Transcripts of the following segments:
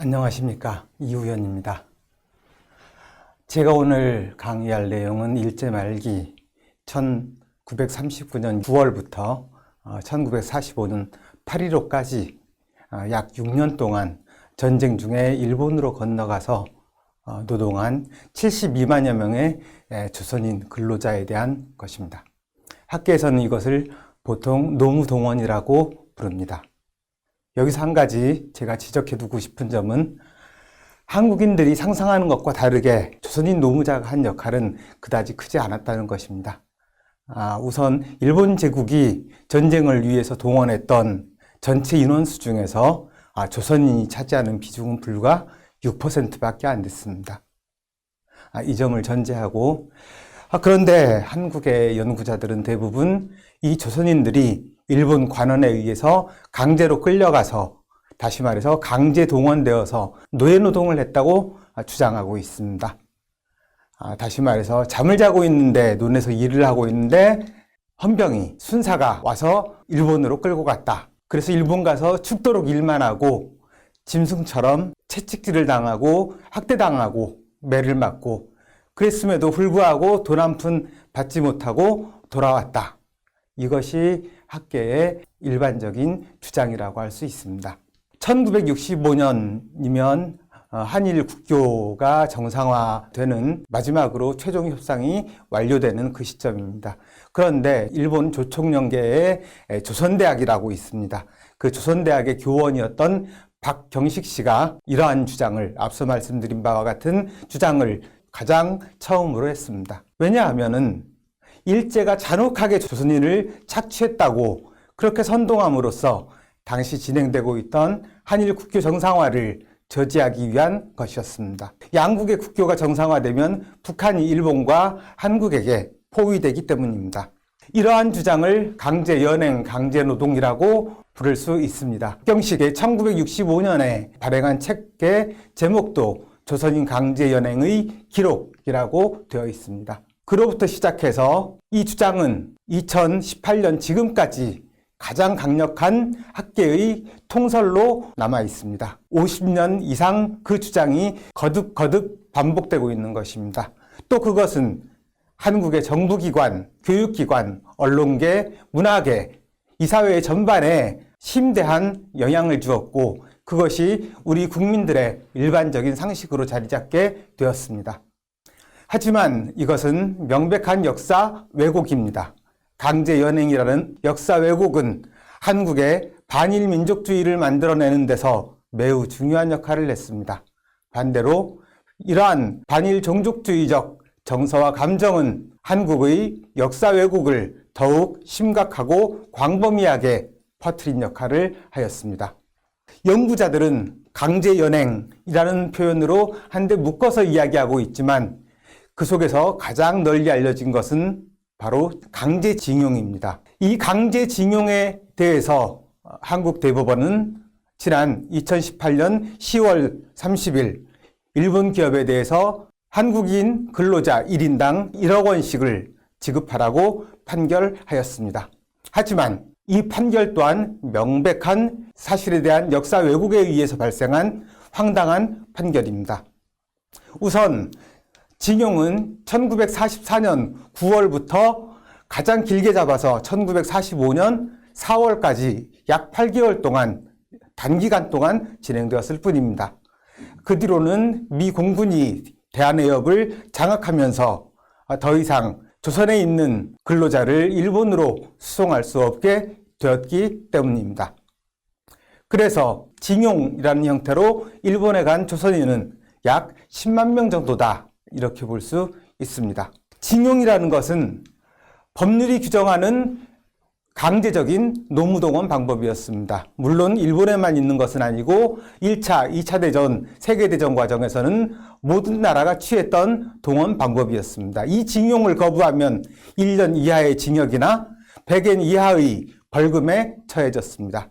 안녕하십니까, 이우현입니다. 제가 오늘 강의할 내용은 일제 말기 1939년 9월부터 1945년 8.15까지 약 6년 동안 전쟁 중에 일본으로 건너가서 노동한 72만여 명의 조선인 근로자에 대한 것입니다. 학계에서는 이것을 보통 노무동원이라고 부릅니다. 여기서 한 가지 제가 지적해 두고 싶은 점은 한국인들이 상상하는 것과 다르게 조선인 노무자가 한 역할은 그다지 크지 않았다는 것입니다. 우선 일본 제국이 전쟁을 위해서 동원했던 전체 인원수 중에서 조선인이 차지하는 비중은 불과 6%밖에 안 됐습니다. 이 점을 전제하고 그런데 한국의 연구자들은 대부분 이 조선인들이 일본 관원에 의해서 강제로 끌려가서, 다시 말해서 강제 동원되어서 노예노동을 했다고 주장하고 있습니다. 다시 말해서 잠을 자고 있는데, 논에서 일을 하고 있는데 헌병이, 순사가 와서 일본으로 끌고 갔다. 그래서 일본 가서 죽도록 일만 하고 짐승처럼 채찍질을 당하고 학대당하고 매를 맞고 그랬음에도 불구하고 돈 한 푼 받지 못하고 돌아왔다. 이것이 학계의 일반적인 주장이라고 할 수 있습니다. 1965년이면 한일 국교가 정상화되는, 마지막으로 최종 협상이 완료되는 그 시점입니다. 그런데 일본 조총련계의 조선대학이라고 있습니다. 그 조선대학의 교원이었던 박경식 씨가 이러한 주장을, 앞서 말씀드린 바와 같은 주장을 가장 처음으로 했습니다. 왜냐하면은 일제가 잔혹하게 조선인을 착취했다고 그렇게 선동함으로써 당시 진행되고 있던 한일 국교 정상화를 저지하기 위한 것이었습니다. 양국의 국교가 정상화되면 북한이 일본과 한국에게 포위되기 때문입니다. 이러한 주장을 강제연행, 강제노동이라고 부를 수 있습니다. 박경식의 1965년에 발행한 책의 제목도 조선인 강제연행의 기록이라고 되어 있습니다. 그로부터 시작해서 이 주장은 2018년 지금까지 가장 강력한 학계의 통설로 남아 있습니다. 50년 이상 그 주장이 거듭 반복되고 있는 것입니다. 또 그것은 한국의 정부기관, 교육기관, 언론계, 문화계, 이 사회 전반에 심대한 영향을 주었고 그것이 우리 국민들의 일반적인 상식으로 자리 잡게 되었습니다. 하지만 이것은 명백한 역사 왜곡입니다. 강제연행이라는 역사 왜곡은 한국의 반일 민족주의를 만들어내는 데서 매우 중요한 역할을 했습니다. 반대로 이러한 반일 종족주의적 정서와 감정은 한국의 역사 왜곡을 더욱 심각하고 광범위하게 퍼뜨린 역할을 하였습니다. 연구자들은 강제연행이라는 표현으로 한데 묶어서 이야기하고 있지만 그 속에서 가장 널리 알려진 것은 바로 강제징용입니다. 이 강제징용에 대해서 한국 대법원은 지난 2018년 10월 30일 일본 기업에 대해서 한국인 근로자 1인당 1억 원씩을 지급하라고 판결하였습니다. 하지만 이 판결 또한 명백한 사실에 대한 역사 왜곡에 의해서 발생한 황당한 판결입니다. 우선 징용은 1944년 9월부터 가장 길게 잡아서 1945년 4월까지 약 8개월 동안, 단기간 동안 진행되었을 뿐입니다. 그 뒤로는 미 공군이 대한해협을 장악하면서 더 이상 조선에 있는 근로자를 일본으로 수송할 수 없게 되었기 때문입니다. 그래서 징용이라는 형태로 일본에 간 조선인은 약 10만 명 정도다, 이렇게 볼 수 있습니다. 징용이라는 것은 법률이 규정하는 강제적인 노무동원 방법이었습니다. 물론 일본에만 있는 것은 아니고 1차, 2차 대전, 세계대전 과정에서는 모든 나라가 취했던 동원 방법이었습니다. 이 징용을 거부하면 1년 이하의 징역이나 100엔 이하의 벌금에 처해졌습니다.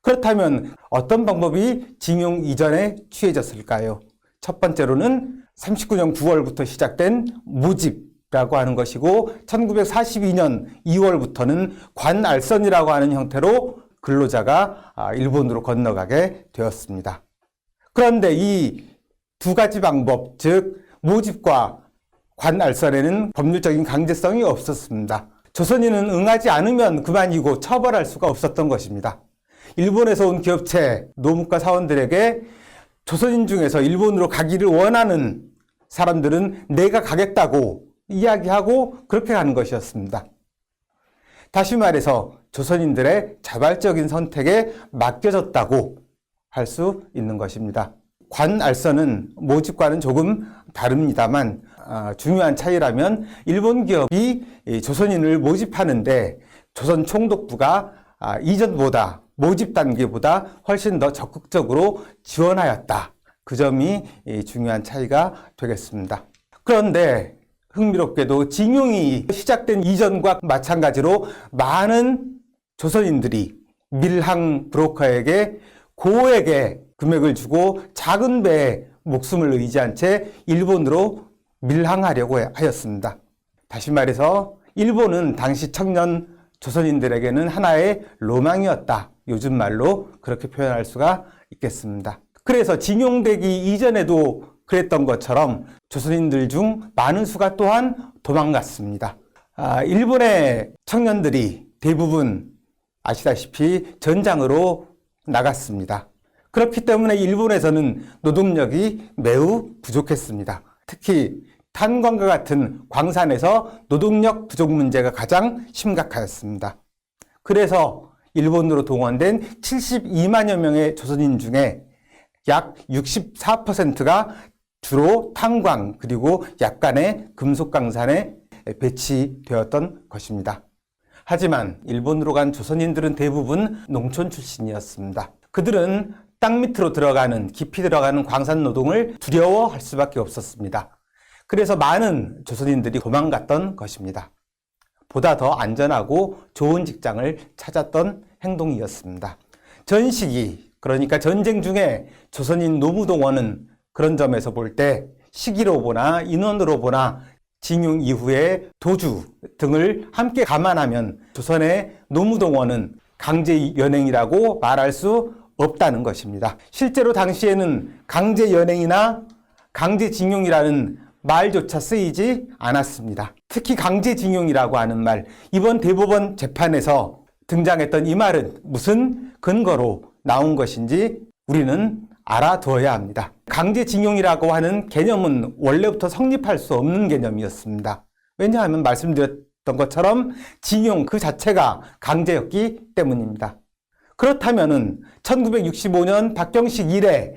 그렇다면 어떤 방법이 징용 이전에 취해졌을까요? 첫 번째로는 39년 9월부터 시작된 모집이라고 하는 것이고 1942년 2월부터는 관알선이라고 하는 형태로 근로자가 일본으로 건너가게 되었습니다. 그런데 이 두 가지 방법, 즉 모집과 관알선에는 법률적인 강제성이 없었습니다. 조선인은 응하지 않으면 그만이고 처벌할 수가 없었던 것입니다. 일본에서 온 기업체, 노무과 사원들에게 조선인 중에서 일본으로 가기를 원하는 사람들은 내가 가겠다고 이야기하고 그렇게 가는 것이었습니다. 다시 말해서 조선인들의 자발적인 선택에 맡겨졌다고 할 수 있는 것입니다. 관알선은 모집과는 조금 다릅니다만 중요한 차이라면 일본 기업이 조선인을 모집하는데 조선 총독부가 이전보다 모집 단계보다 훨씬 더 적극적으로 지원하였다. 그 점이 중요한 차이가 되겠습니다. 그런데 흥미롭게도 징용이 시작된 이전과 마찬가지로 많은 조선인들이 밀항 브로커에게 고액의 금액을 주고 작은 배에 목숨을 의지한 채 일본으로 밀항하려고 하였습니다. 다시 말해서 일본은 당시 청년 조선인들에게는 하나의 로망이었다. 요즘 말로 그렇게 표현할 수가 있겠습니다. 그래서 징용되기 이전에도 그랬던 것처럼 조선인들 중 많은 수가 또한 도망갔습니다. 일본의 청년들이 대부분 아시다시피 전장으로 나갔습니다. 그렇기 때문에 일본에서는 노동력이 매우 부족했습니다. 특히 탄광과 같은 광산에서 노동력 부족 문제가 가장 심각하였습니다. 그래서 일본으로 동원된 72만여 명의 조선인 중에 약 64%가 주로 탄광 그리고 약간의 금속광산에 배치되었던 것입니다. 하지만 일본으로 간 조선인들은 대부분 농촌 출신이었습니다. 그들은 땅 밑으로 들어가는 깊이 들어가는 광산 노동을 두려워할 수밖에 없었습니다. 그래서 많은 조선인들이 도망갔던 것입니다. 보다 더 안전하고 좋은 직장을 찾았던 행동이었습니다. 전 시기, 그러니까 전쟁 중에 조선인 노무동원은 그런 점에서 볼 때 시기로 보나 인원으로 보나 징용 이후의 도주 등을 함께 감안하면 조선의 노무동원은 강제연행이라고 말할 수 없다는 것입니다. 실제로 당시에는 강제연행이나 강제징용이라는 말조차 쓰이지 않았습니다. 특히 강제징용이라고 하는 말, 이번 대법원 재판에서 등장했던 이 말은 무슨 근거로 나온 것인지 우리는 알아두어야 합니다. 강제징용이라고 하는 개념은 원래부터 성립할 수 없는 개념이었습니다. 왜냐하면 말씀드렸던 것처럼 징용 그 자체가 강제였기 때문입니다. 그렇다면은 1965년 박경식 이래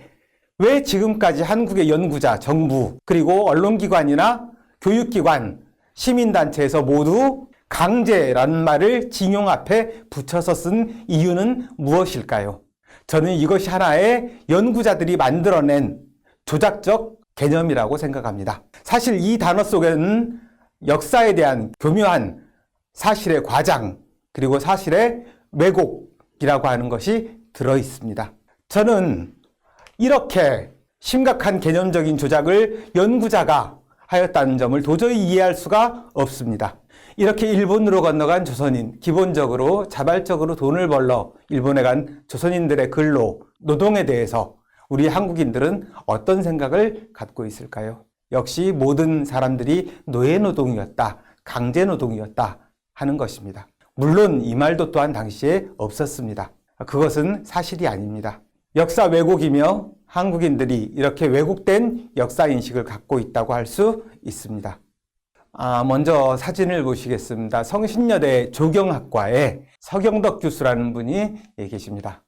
왜 지금까지 한국의 연구자, 정부, 그리고 언론기관이나 교육기관, 시민단체에서 모두 강제라는 말을 징용 앞에 붙여서 쓴 이유는 무엇일까요? 저는 이것이 하나의 연구자들이 만들어낸 조작적 개념이라고 생각합니다. 사실 이 단어 속에는 역사에 대한 교묘한 사실의 과장, 그리고 사실의 왜곡이라고 하는 것이 들어 있습니다. 저는 이렇게 심각한 개념적인 조작을 연구자가 하였다는 점을 도저히 이해할 수가 없습니다. 이렇게 일본으로 건너간 조선인, 기본적으로 자발적으로 돈을 벌러 일본에 간 조선인들의 근로, 노동에 대해서 우리 한국인들은 어떤 생각을 갖고 있을까요? 역시 모든 사람들이 노예노동이었다, 강제노동이었다 하는 것입니다. 물론 이 말도 또한 당시에 없었습니다. 그것은 사실이 아닙니다. 역사 왜곡이며 한국인들이 이렇게 왜곡된 역사인식을 갖고 있다고 할 수 있습니다. 먼저 사진을 보시겠습니다. 성신여대 조경학과에 서경덕 교수라는 분이 계십니다.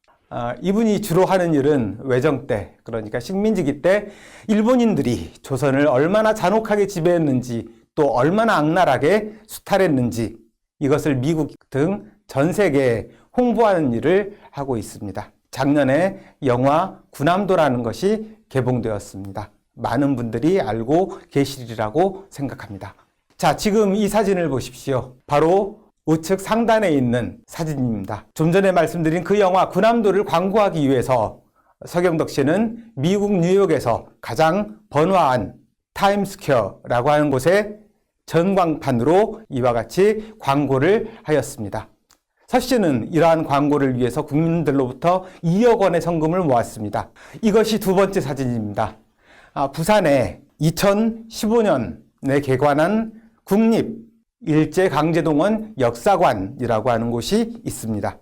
이분이 주로 하는 일은 외정 때, 그러니까 식민지기 때 일본인들이 조선을 얼마나 잔혹하게 지배했는지 또 얼마나 악랄하게 수탈했는지 이것을 미국 등 전 세계에 홍보하는 일을 하고 있습니다. 작년에 영화 군함도라는 것이 개봉되었습니다. 많은 분들이 알고 계시리라고 생각합니다. 자, 지금 이 사진을 보십시오. 바로 우측 상단에 있는 사진입니다. 좀 전에 말씀드린 그 영화 군함도를 광고하기 위해서 서경덕 씨는 미국 뉴욕에서 가장 번화한 타임스퀘어라고 하는 곳에 전광판으로 이와 같이 광고를 하였습니다. 서 씨는 이러한 광고를 위해서 국민들로부터 2억 원의 성금을 모았습니다. 이것이 두 번째 사진입니다. 부산에 2015년에 개관한 국립일제강제동원 역사관이라고 하는 곳이 있습니다.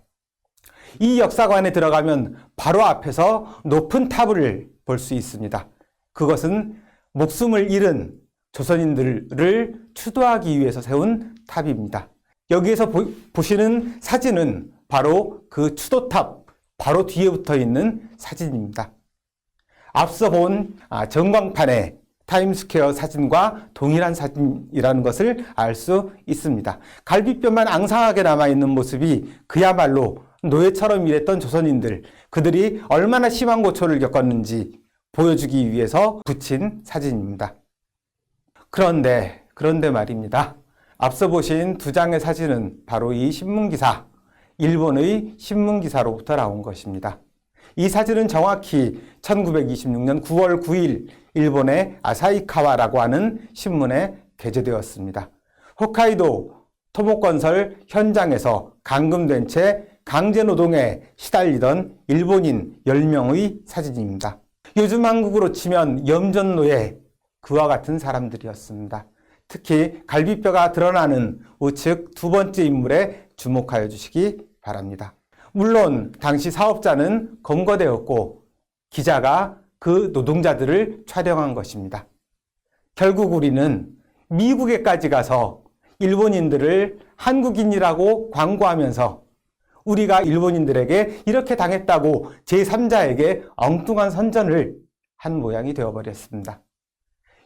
이 역사관에 들어가면 바로 앞에서 높은 탑을 볼 수 있습니다. 그것은 목숨을 잃은 조선인들을 추도하기 위해서 세운 탑입니다. 여기에서 보시는 사진은 바로 그 추도탑 바로 뒤에 붙어 있는 사진입니다. 앞서 본 전광판의 타임스퀘어 사진과 동일한 사진이라는 것을 알 수 있습니다. 갈비뼈만 앙상하게 남아있는 모습이 그야말로 노예처럼 일했던 조선인들, 그들이 얼마나 심한 고초를 겪었는지 보여주기 위해서 붙인 사진입니다. 그런데 말입니다. 앞서 보신 두 장의 사진은 바로 이 신문기사, 일본의 신문기사로부터 나온 것입니다. 이 사진은 정확히 1926년 9월 9일 일본의 아사히카와라고 하는 신문에 게재되었습니다. 홋카이도 토목건설 현장에서 감금된 채 강제노동에 시달리던 일본인 10명의 사진입니다. 요즘 한국으로 치면 염전노예, 그와 같은 사람들이었습니다. 특히 갈비뼈가 드러나는 우측 두 번째 인물에 주목하여 주시기 바랍니다. 물론 당시 사업자는 검거되었고 기자가 그 노동자들을 촬영한 것입니다. 결국 우리는 미국에까지 가서 일본인들을 한국인이라고 광고하면서 우리가 일본인들에게 이렇게 당했다고 제3자에게 엉뚱한 선전을 한 모양이 되어버렸습니다.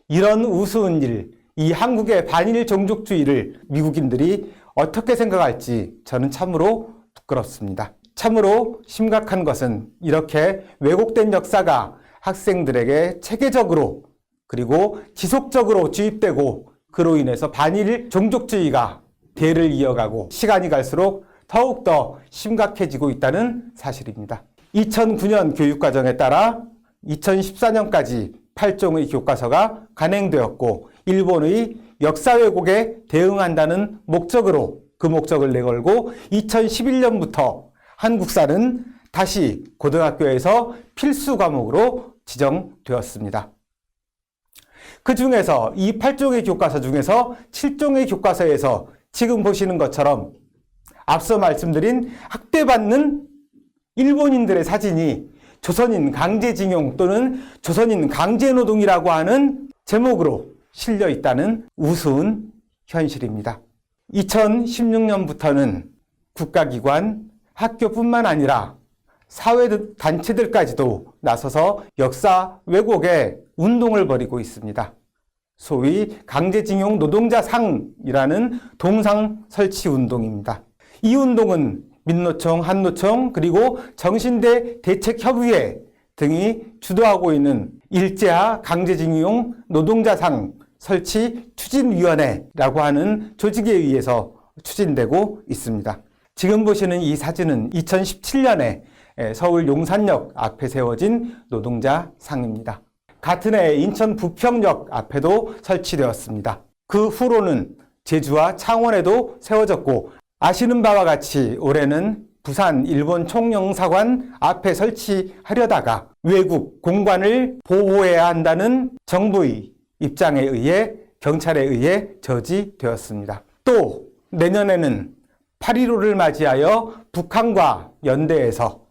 이런 우스운 일, 이 한국의 반일 종족주의를 미국인들이 어떻게 생각할지 저는 참으로 부끄럽습니다. 참으로 심각한 것은 이렇게 왜곡된 역사가 학생들에게 체계적으로 그리고 지속적으로 주입되고 그로 인해서 반일 종족주의가 대를 이어가고 시간이 갈수록 더욱더 심각해지고 있다는 사실입니다. 2009년 교육과정에 따라 2014년까지 8종의 교과서가 간행되었고 일본의 역사 왜곡에 대응한다는 목적으로 그 목적을 내걸고 2011년부터 한국사는 다시 고등학교에서 필수 과목으로 지정되었습니다. 그 중에서 이 8종의 교과서 중에서 7종의 교과서에서 지금 보시는 것처럼 앞서 말씀드린 학대받는 일본인들의 사진이 조선인 강제징용 또는 조선인 강제노동이라고 하는 제목으로 실려 있다는 우스운 현실입니다. 2016년부터는 국가기관, 학교뿐만 아니라 사회단체들까지도 나서서 역사 왜곡의 운동을 벌이고 있습니다. 소위 강제징용 노동자상이라는 동상 설치 운동입니다. 이 운동은 민노총, 한노총, 그리고 정신대 대책협의회 등이 주도하고 있는 일제하 강제징용 노동자상 설치 추진위원회라고 하는 조직에 의해서 추진되고 있습니다. 지금 보시는 이 사진은 2017년에 서울 용산역 앞에 세워진 노동자상입니다. 같은 해 인천 부평역 앞에도 설치되었습니다. 그 후로는 제주와 창원에도 세워졌고 아시는 바와 같이 올해는 부산 일본 총영사관 앞에 설치하려다가 외국 공관을 보호해야 한다는 정부의 입장에 의해 경찰에 의해 저지되었습니다. 또 내년에는 8.15를 맞이하여 북한과 연대해서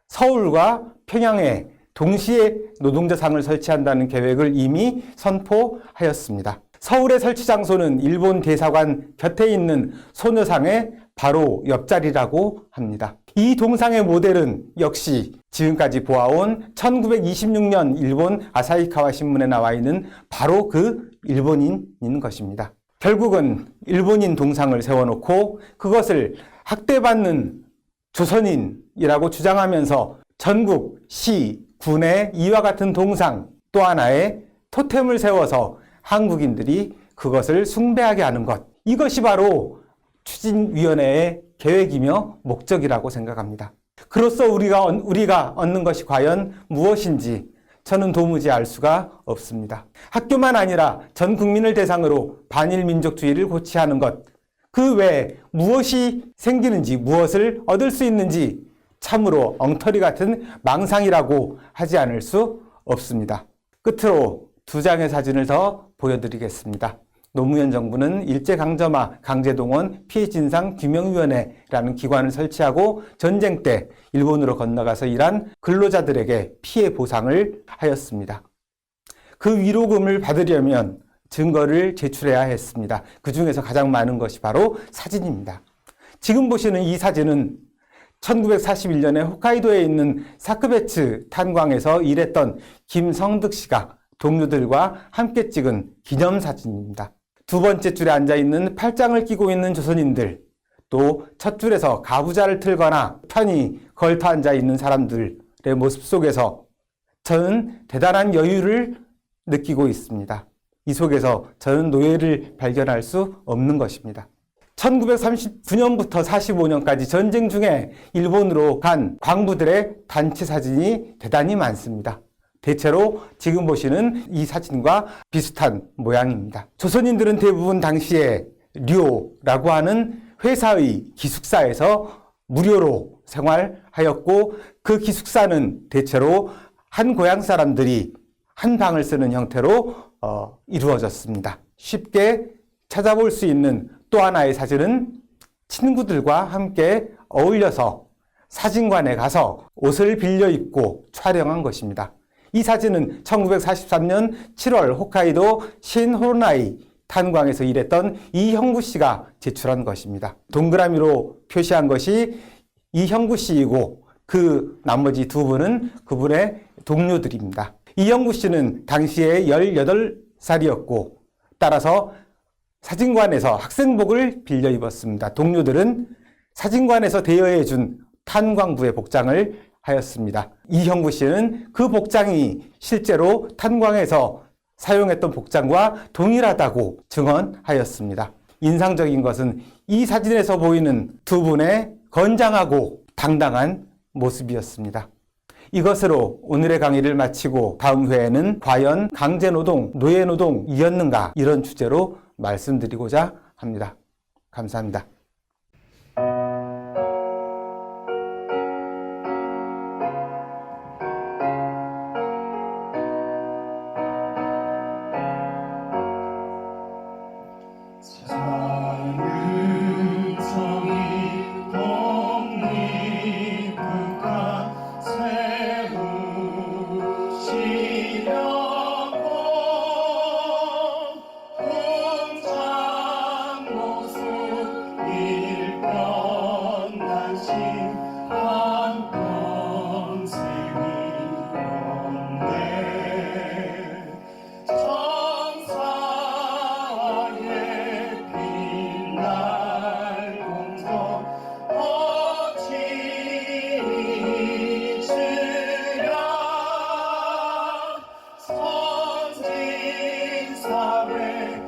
서울과 평양에 동시에 노동자상을 설치한다는 계획을 이미 선포하였습니다. 서울의 설치 장소는 일본 대사관 곁에 있는 소녀상의 바로 옆자리라고 합니다. 이 동상의 모델은 역시 지금까지 보아온 1926년 일본 아사히카와 신문에 나와 있는 바로 그 일본인인 것입니다. 결국은 일본인 동상을 세워놓고 그것을 학대받는 조선인이라고 주장하면서 전국, 시, 군의 이와 같은 동상 또 하나의 토템을 세워서 한국인들이 그것을 숭배하게 하는 것, 이것이 바로 추진위원회의 계획이며 목적이라고 생각합니다. 그로써 우리가 얻는 것이 과연 무엇인지 저는 도무지 알 수가 없습니다. 학교만 아니라 전 국민을 대상으로 반일 민족주의를 고취하는 것, 그 외에 무엇이 생기는지, 무엇을 얻을 수 있는지 참으로 엉터리 같은 망상이라고 하지 않을 수 없습니다. 끝으로 두 장의 사진을 더 보여드리겠습니다. 노무현 정부는 일제강점화 강제동원 피해진상 규명위원회라는 기관을 설치하고 전쟁 때 일본으로 건너가서 일한 근로자들에게 피해 보상을 하였습니다. 그 위로금을 받으려면 증거를 제출해야 했습니다. 그 중에서 가장 많은 것이 바로 사진입니다. 지금 보시는 이 사진은 1941년에 홋카이도에 있는 사크베츠 탄광에서 일했던 김성득 씨가 동료들과 함께 찍은 기념사진입니다. 두 번째 줄에 앉아있는 팔짱을 끼고 있는 조선인들, 또 첫 줄에서 가부좌를 틀거나 편히 걸터 앉아있는 사람들의 모습 속에서 저는 대단한 여유를 느끼고 있습니다. 이 속에서 저는 노예를 발견할 수 없는 것입니다. 1939년부터 45년까지 전쟁 중에 일본으로 간 광부들의 단체 사진이 대단히 많습니다. 대체로 지금 보시는 이 사진과 비슷한 모양입니다. 조선인들은 대부분 당시에 료라고 하는 회사의 기숙사에서 무료로 생활하였고, 그 기숙사는 대체로 한 고향 사람들이 한 방을 쓰는 형태로 이루어졌습니다. 쉽게 찾아볼 수 있는 또 하나의 사진은 친구들과 함께 어울려서 사진관에 가서 옷을 빌려 입고 촬영한 것입니다. 이 사진은 1943년 7월 홋카이도 신호로나이 탄광에서 일했던 이형구 씨가 제출한 것입니다. 동그라미로 표시한 것이 이형구 씨이고 그 나머지 두 분은 그분의 동료들입니다. 이형구 씨는 당시에 18살이었고 따라서 사진관에서 학생복을 빌려 입었습니다. 동료들은 사진관에서 대여해 준 탄광부의 복장을 하였습니다. 이형구 씨는 그 복장이 실제로 탄광에서 사용했던 복장과 동일하다고 증언하였습니다. 인상적인 것은 이 사진에서 보이는 두 분의 건장하고 당당한 모습이었습니다. 이것으로 오늘의 강의를 마치고 다음 회에는 과연 강제노동, 노예노동이었는가, 이런 주제로 말씀드리고자 합니다. 감사합니다. 선진 사회